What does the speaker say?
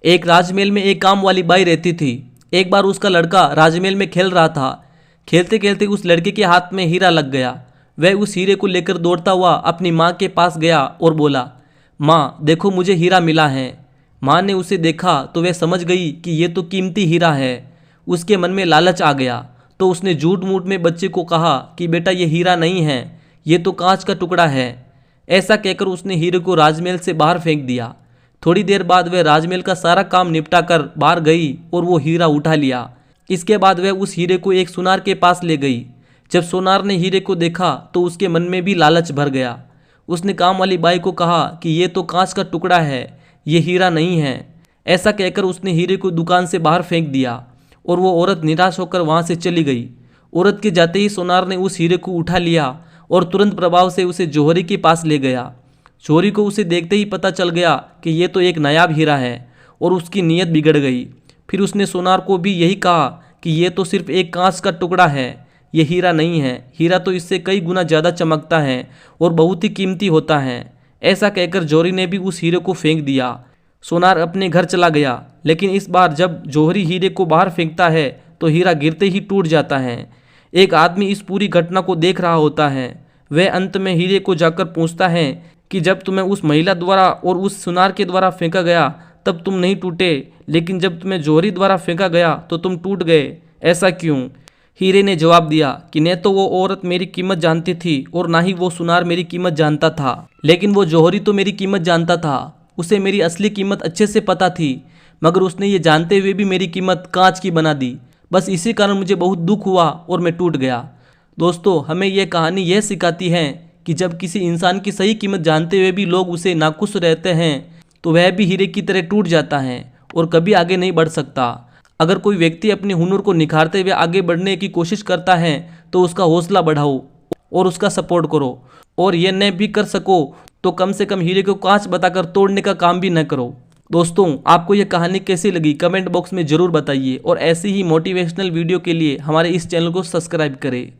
एक राजमहल में एक काम वाली बाई रहती थी। एक बार उसका लड़का राजमहल में खेल रहा था। खेलते खेलते उस लड़के के हाथ में हीरा लग गया। वह उस हीरे को लेकर दौड़ता हुआ अपनी माँ के पास गया और बोला, माँ देखो मुझे हीरा मिला है। माँ ने उसे देखा तो वह समझ गई कि ये तो कीमती हीरा है। उसके मन में लालच आ गया तो उसने झूठ मूठ में बच्चे को कहा कि बेटा ये हीरा नहीं है, ये तो कांच का टुकड़ा है। ऐसा कहकर उसने हीरे को राजमहल से बाहर फेंक दिया। थोड़ी देर बाद वह राजमहल का सारा काम निपटा कर बाहर गई और वो हीरा उठा लिया। इसके बाद वह उस हीरे को एक सुनार के पास ले गई। जब सोनार ने हीरे को देखा तो उसके मन में भी लालच भर गया। उसने काम वाली बाई को कहा कि ये तो कांच का टुकड़ा है, ये हीरा नहीं है। ऐसा कहकर उसने हीरे को दुकान से बाहर फेंक दिया और वो औरत निराश होकर वहाँ से चली गई। औरत के जाते ही सोनार ने उस हीरे को उठा लिया और तुरंत प्रभाव से उसे जौहरी के पास ले गया। जौहरी को उसे देखते ही पता चल गया कि ये तो एक नायाब हीरा है और उसकी नीयत बिगड़ गई। फिर उसने सोनार को भी यही कहा कि ये तो सिर्फ एक कांच का टुकड़ा है, ये हीरा नहीं है, हीरा तो इससे कई गुना ज़्यादा चमकता है और बहुत ही कीमती होता है। ऐसा कहकर जौहरी ने भी उस हीरे को फेंक दिया। सोनार अपने घर चला गया, लेकिन इस बार जब जौहरी हीरे को बाहर फेंकता है तो हीरा गिरते ही टूट जाता है। एक आदमी इस पूरी घटना को देख रहा होता है। वह अंत में हीरे को जाकर पूछता है कि जब तुम्हें उस महिला द्वारा और उस सुनार के द्वारा फेंका गया तब तुम नहीं टूटे, लेकिन जब तुम्हें जौहरी द्वारा फेंका गया तो तुम टूट गए, ऐसा क्यों? हीरे ने जवाब दिया कि न तो वो औरत मेरी कीमत जानती थी और ना ही वो सुनार मेरी कीमत जानता था, लेकिन वो जौहरी तो मेरी कीमत जानता था। उसे मेरी असली कीमत अच्छे से पता थी, मगर उसने ये जानते हुए भी मेरी कीमत कांच की बना दी। बस इसी कारण मुझे बहुत दुख हुआ और मैं टूट गया। दोस्तों, हमें यह कहानी यह सिखाती है कि जब किसी इंसान की सही कीमत जानते हुए भी लोग उसे नाखुश रहते हैं तो वह भी हीरे की तरह टूट जाता है और कभी आगे नहीं बढ़ सकता। अगर कोई व्यक्ति अपने हुनर को निखारते हुए आगे बढ़ने की कोशिश करता है तो उसका हौसला बढ़ाओ और उसका सपोर्ट करो, और यह न भी कर सको तो कम से कम हीरे को कांच बताकर तोड़ने का काम भी न करो। दोस्तों, आपको यह कहानी कैसी लगी कमेंट बॉक्स में ज़रूर बताइए और ऐसी ही मोटिवेशनल वीडियो के लिए हमारे इस चैनल को सब्सक्राइब करें।